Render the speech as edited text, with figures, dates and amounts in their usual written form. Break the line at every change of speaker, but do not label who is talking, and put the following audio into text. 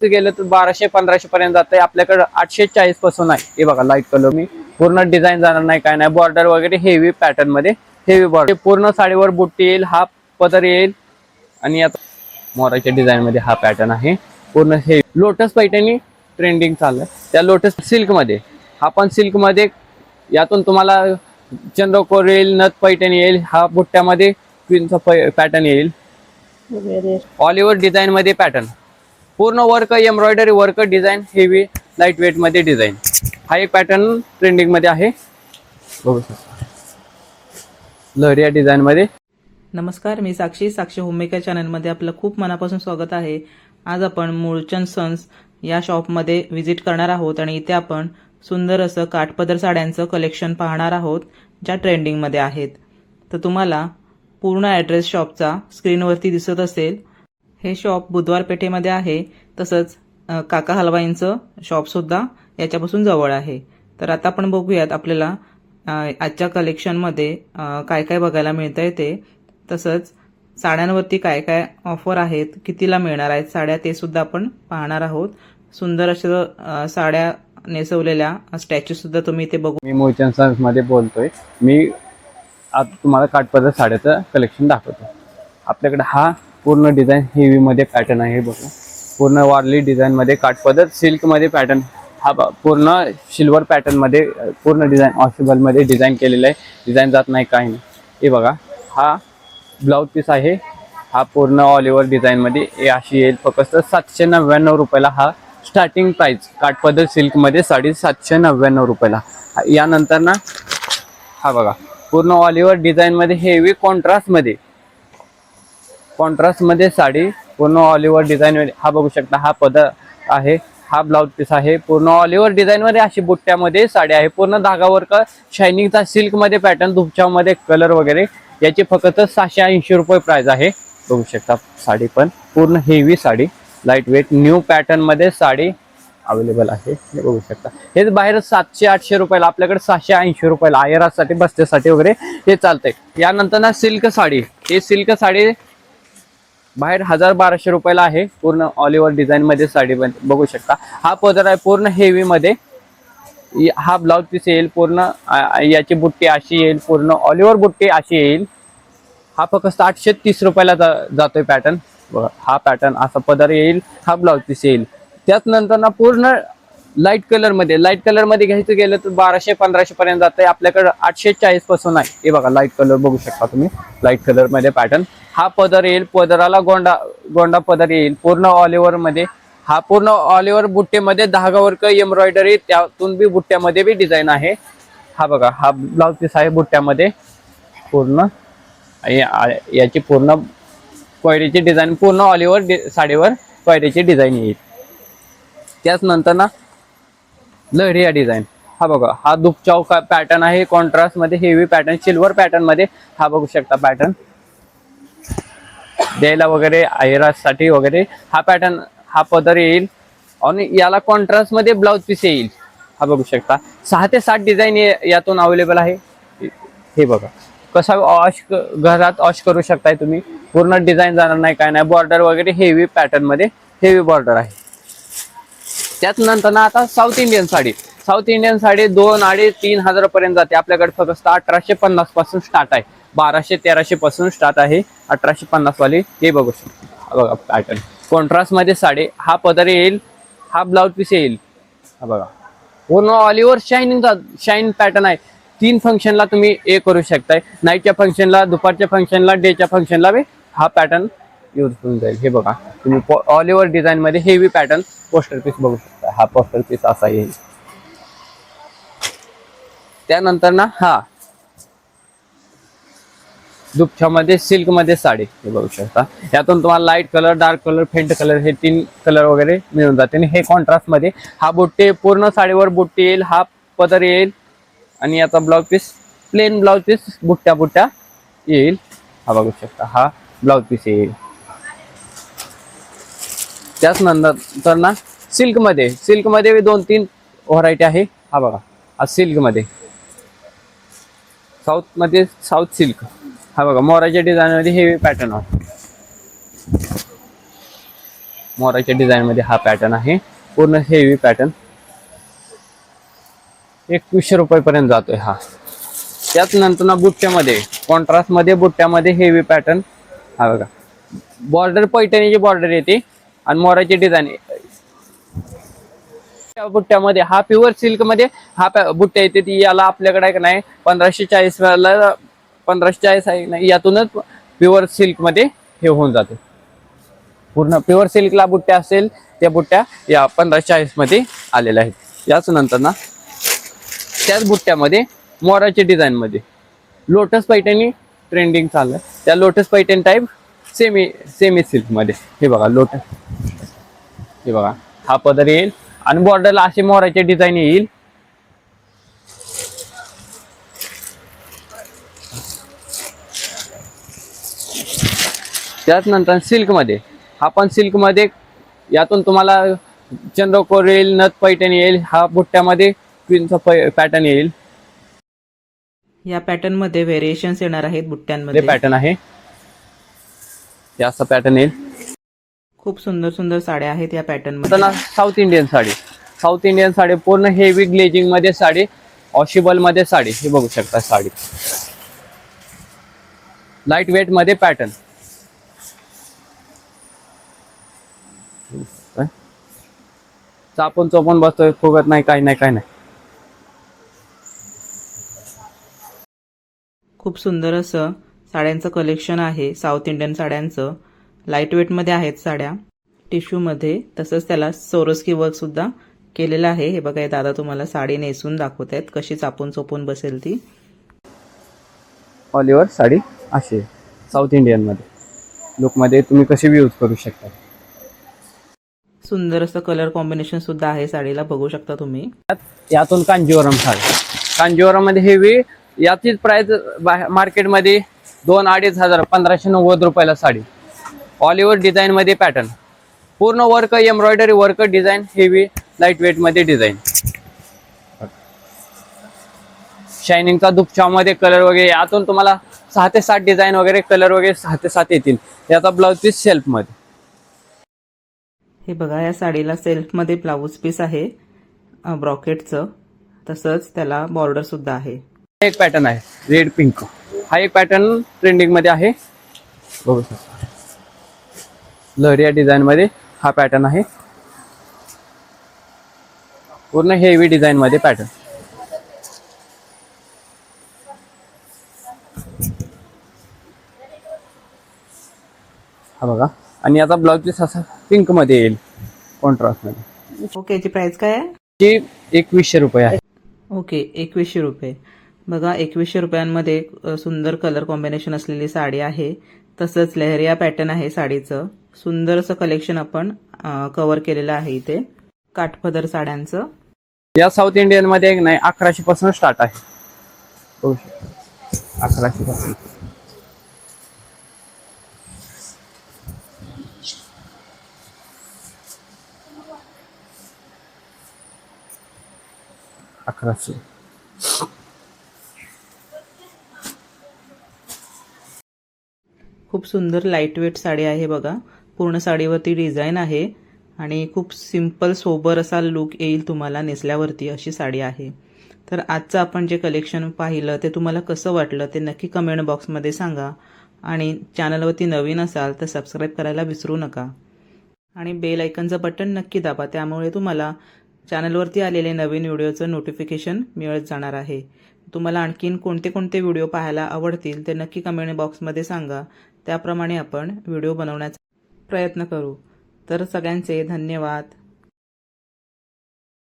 गेलं तर 1200-1500 पर्यंत जाते. आपल्याकडे 840 पासून आहे. हे बघा लाईट कलर मी पूर्ण डिझाईन जाणार नाही काय नाही. बॉर्डर वगैरे हेवी पॅटर्न मध्ये हेवी बॉर्डर पूर्ण साडीवर बुट्टी येईल, हा पदर येईल आणि आता मोराच्या डिझाईन मध्ये हा पॅटर्न आहे. पूर्ण हे लोटस पैठणी ट्रेंडिंग चाललंय. त्या लोटस सिल्क मध्ये हा पण सिल्क मध्ये यातून तुम्हाला चंद्रकोर येईल, नथ पैठणी येईल, हा बुट्ट्यामध्ये क्वीनचा पॅटर्न येईल. ऑल ओव्हर डिझाईन मध्ये पॅटर्न पूर्ण work embroidery work design heavy light weight मध्ये डिझाईन. हा एक पॅटर्न ट्रेंडिंग मध्ये आहे. बघू शकता लहरिया डिझाईन मध्ये.
नमस्कार, मी साक्षी होममेकर चॅनलमध्ये आपलं खूप मनापासून स्वागत आहे. आज आपण मूळचंद सन्स या शॉपमध्ये व्हिजिट करणार आहोत आणि इथे आपण सुंदर असं काठपदर साड्यांचं कलेक्शन पाहणार आहोत ज्या ट्रेंडिंगमध्ये आहेत. तर तुम्हाला पूर्ण ॲड्रेस शॉपचा स्क्रीनवरती दिसत असेल. हे शॉप बुधवार पेठेमध्ये आहे. तसंच काका हलवाईंचं शॉपसुद्धा याच्यापासून जवळ आहे. तर आता आपण बघूयात आपल्याला आजच्या कलेक्शनमध्ये काय काय बघायला मिळतंय ते. तसंच साड्यांवरती काय काय ऑफर आहेत, कितीला मिळणार आहेत साड्या, ते सुद्धा आपण पाहणार आहोत. सुंदर असं साड्या नेसवलेल्या स्टॅच्यू सुद्धा तुम्ही इथे बघू.
मी मूळचंद सन्स मध्ये बोलतोय. मी आता तुम्हाला काठपदर साड्याचं कलेक्शन दाखवतो. आपल्याकडे हा पूर्ण डिझाईन हेवी मध्ये पॅटर्न आहे. बघा पूर्ण वारली डिझाईन मध्ये काठपदर सिल्क मध्ये पॅटर्न. हा पूर्ण सिल्वर पॅटर्न मध्ये पूर्ण डिझाईन वॉशेबल मध्ये डिझाईन केलेलं आहे. डिझाईन जात नाही काही नाही. हे बघा हा ब्लाउज पीस आहे. हा पूर्ण ऑल ओव्हर डिझाईन मध्ये अशी येईल. फक्त 799 रुपयाला हा स्टार्टिंग प्राइस. काठपदर सिल्क मध्ये साडी 799 रुपयाला. यानंतर ना हा बघा पूर्ण ऑल ओव्हर डिझाईन मध्ये हेवी कॉन्ट्रास्ट मध्ये साडी पूर्ण ऑल ओव्हर डिझाईन मध्ये. हा बघू शकता हा पदर आहे, हा ब्लाउज पीस आहे. पूर्ण ऑल ओव्हर डिझाईन मध्ये अशी बुट्ट्यामध्ये साडी आहे. पूर्ण धागा वर्क शायनिंगचा सिल्क मध्ये पॅटर्न, धुपचाव मध्ये कलर वगैरे. याची फक्त 680 रुपये प्राइस आहे. बघू शकता साडी पण पूर्ण heavy sari light weight new pattern मध्ये साडी अवेलेबल आहे. हे बघू शकता. हे बाहेर 700-800 रुपयाला, आपल्याकडे 680 रुपयाला आयरासाठी बसतेसाठी वगैरे हे चालतंय. यानंतर ना सिल्क साडी. हे सिल्क साडी बाहेर 1000-1200 रुपयाला आहे. पूर्ण ऑल ओव्हर डिझाईन मध्ये साडी बघू शकता. हा पदर आहे पूर्ण हेवी मध्ये. हा ब्लाउज पीस येईल. पूर्ण याची बुट्टी अशी येईल. पूर्ण ऑल ओव्हर बुट्टी अशी येईल. हा फक्त 830 रुपयाला जातोय पॅटर्न. बघा हा पॅटर्न असा पदर येईल. हा ब्लाउज पीस येईल. त्याच नंतर ना पूर्ण लाईट कलर मध्ये घ्यायचं गेलं तर 1200-1500 पर्यंत जाते. आपल्याकडे 840 पासून आहे. हे बघा लाईट कलर बघू शकता तुम्ही. लाईट कलर मध्ये पॅटर्न. हा पदर येईल. पदराला गोंडा पदर येईल पूर्ण ऑल ओव्हर मध्ये. हा पूर्ण ऑल ओव्हर बुट्टेमध्ये धागा वर्क एम्ब्रॉयडरी, त्यातून बी बुट्ट्यामध्ये बी डिझाईन आहे. हा बघा हा ब्लाउज पीस आहे बुट्ट्यामध्ये. पूर्ण याची पूर्ण क्वायरीची डिझाईन पूर्ण ऑल ओव्हर साडीवर क्वायरीची डिझाईन येईल. त्याच नंतर ना लहरिया डिझाईन. हा बघा हा दुपचाव पॅटर्न आहे. कॉन्ट्रास्ट मध्ये हेवी पॅटर्न सिल्वर पॅटर्न मध्ये. हा बघू शकता पॅटर्न द्यायला वगैरे आयरासाठी वगैरे हा पॅटर्न. हा पदर येईल आणि याला कॉन्ट्रास्ट मध्ये ब्लाउज पीस येईल. हा बघू शकता 6 ते 7 डिझाईन यातून अवेलेबल आहे. हे बघा कसा घरात वॉश करू शकताय तुम्ही. पूर्ण डिझाईन जाणार नाही काय नाही. बॉर्डर वगैरे हेवी पॅटर्न मध्ये हेवी बॉर्डर आहे. त्याच नंतर ना आता साऊथ इंडियन साडी. 2,500-3,000 पर्यंत जाते. आपल्याकडे फक्त 1850 पासून स्टार्ट आहे. 1200-1300 पासून स्टार्ट आहे 1850 वाली. हे बघू शकता बघा पॅटर्न कॉन्ट्रास्ट मध्ये साडी. हा पदर येईल. हा ब्लाउज पीस येईल. हा बघा पूर्ण ऑल ओव्हर शाईन पॅटर्न आहे. 3 फंक्शनला तुम्ही हे करू शकताय. नाईटच्या फंक्शनला, दुपारच्या फंक्शनला, डेच्या फंक्शनला बी हा पॅटर्न यूज होऊन जाईल. हे बघा तुम्ही ऑल ओव्हर डिझाईन मध्ये हेवी पॅटर्न पोस्टर पीस बघू शकता. हा पोस्टर पीस असा येईल. त्यानंतर ना हा दुपछामध्ये सिल्क मध्ये साडी. हे बघू शकता. यातून तुम्हाला light colour, dark colour, faint colour हे 3 कलर वगैरे मिळून जाते. आणि हे कॉन्ट्रास्ट मध्ये. हा बुट्टे पूर्ण साडीवर बुट्टी येईल. हा पदर येईल आणि याचा blouse piece plain blouse piece बुट्ट्या येईल. हा बघू शकता हा ब्लाउज पीस येईल. त्याच नंतर ना सिल्क मध्ये 2-3 व्हरायटी आहे. हा बघा हा सिल्क मध्ये साऊथ सिल्क. हा बघा मोराच्या डिझाईन मध्ये हेवी पॅटर्न आहे. मोराच्या डिझाईन मध्ये हा पॅटर्न आहे, पूर्ण हेवी पॅटर्न. 2100 रुपयापर्यंत जातोय हा. त्याच नंतर ना बुट्ट्यामध्ये, कॉन्ट्रास्ट मध्ये बुट्ट्यामध्ये हेवी पॅटर्न. हा बघा, बॉर्डर पैठणीची बॉर्डर येते आणि मोराची डिझाईन. बुट्ट्यामध्ये हा प्युअर सिल्क मध्ये हा बुट्ट्या येते. ती याला आपल्याकडे का नाही 1540 वाला, 1540 आहे नाही, यातूनच प्युअर सिल्क मध्ये हे होऊन जाते. पूर्ण प्युअर सिल्कला बुट्ट्या असेल त्या बुट्ट्या या 1540 मध्ये आलेल्या आहेत. याच नंतर ना त्याच बुट्ट्यामध्ये मोराच्या डिझाईन मध्ये लोटस पैठणी ट्रेंडिंग चाललंय. त्या lotus Paithani type semi silk मध्ये हे बघा लोटस. हे बघा, हा पदर येईल आणि बॉर्डरला असे मोराचे डिझाईन येईल. त्याच नंतर सिल्क मध्ये, हा पण सिल्क मध्ये यातून तुम्हाला चंद्रकोर येईल, नथ पैठणी येईल. हा बुट्ट्यामध्ये क्वीनचा पॅटर्न येईल.
या पॅटर्न मध्ये व्हेरिएशन्स येणार आहेत बुट्ट्यांमध्ये.
पॅटर्न आहे, असं पॅटर्न येईल.
खूप सुंदर सुंदर साड्या आहेत या पॅटर्न मध्ये.
South Indian sari, south Indian sari पूर्ण हेवी ग्लेजिंग मध्ये साडी, वॉशेबल मध्ये साडी. हे बघू शकता साडी, लाईट वेट मध्ये पॅटर्न. चापून चोपून बसतोय, फुगत नाही, काही नाही, काही नाही.
खूप सुंदर असं साड्यांचं कलेक्शन आहे साऊथ इंडियन साड्यांचं. लाईट वेट मध्ये आहेत साड्या, टिश्यू मध्ये. तसंच त्याला सोरोस्की वर्क सुद्धा केलेलं आहे. हे बघा, दादा तुम्हाला साडी नेसून दाखवत आहेत कशी चापून चोपून बसेल ती.
ऑल ओव्हर साडी अशी साऊथ इंडियन मध्ये लुक मध्ये तुम्ही कशी यूज करू शकता.
सुंदर असं कलर कॉम्बिनेशन सुद्धा आहे साडीला, बघू शकता तुम्ही.
यातून कांजीवरम साडी, कांजीवरम मध्ये हेवी. याचीच प्राइस मार्केटमध्ये 2-2.5 हजार, 1590 रुपयाला साडी. ऑल ओव्हर डिझाईन मध्ये पॅटर्न, पूर्ण work, embroidery work, design heavy, light weight मध्ये डिझाईन. शायनिंगचा दुपछाव मध्ये कलर वगैरे. यातून तुम्हाला 6 ते 7 डिझाईन वगैरे, कलर वगैरे 6 ते 7 येतील. याचा ब्लाउज पीस सेल्फ मध्ये.
हे बघा, या साडीला सेल्फ मध्ये ब्लाऊज पीस आहे ब्रॉकेटचं. तसंच त्याला बॉर्डर सुद्धा आहे.
एक पॅटर्न आहे रेड पिंक. हा एक पॅटर्न ट्रेंडिंग मध्ये आहे, बघू शकता. लहरिया डिझाईन मध्ये हा पॅटर्न आहे, पूर्ण हेवी डिझाईन मध्ये पॅटर्न. हा बघा, आणि याचा ब्लाउज पीस असा पिंक मध्ये येईल, कॉन्ट्रास्ट मध्ये.
ओके, याची प्राइस काय आहे?
ती 2100 रुपये आहे.
ओके, 2100 रुपये. बघा, 2100 रुपयांमध्ये सुंदर कलर कॉम्बिनेशन असलेली साडी आहे. तसंच लेहरिया पॅटर्न आहे साडीचं. सुंदर असं कलेक्शन आपण कव्हर केलेलं आहे इथे काठपदर साड्यांचं.
या साऊथ इंडियन मध्ये एक नाही 1100 पासून स्टार्ट आहे, 1100 पासून.
खूप सुंदर लाईट वेट साडी आहे बघा. पूर्ण साडीवरती डिझाईन आहे आणि खूप सिंपल सोबर असा लुक येईल तुम्हाला नेसल्यावरती, अशी साडी आहे. तर आजचं आपण जे कलेक्शन पाहिलं ते तुम्हाला कसं वाटलं ते नक्की कमेंट बॉक्समध्ये सांगा. आणि चॅनलवरती नवीन असाल तर सबस्क्राईब करायला विसरू नका. आणि बेल आयकनचं बटन नक्की दाबा, त्यामुळे तुम्हाला चॅनलवरती आलेले नवीन व्हिडिओचं नोटिफिकेशन मिळत जाणार आहे. तुम्हाला आणखीन कोणते कोणते व्हिडिओ पाहायला आवडतील ते नक्की कमेंट बॉक्समध्ये सांगा. त्याप्रमाणे आपण व्हिडिओ बनवण्याचा प्रयत्न करू. तर सगळ्यांचे धन्यवाद.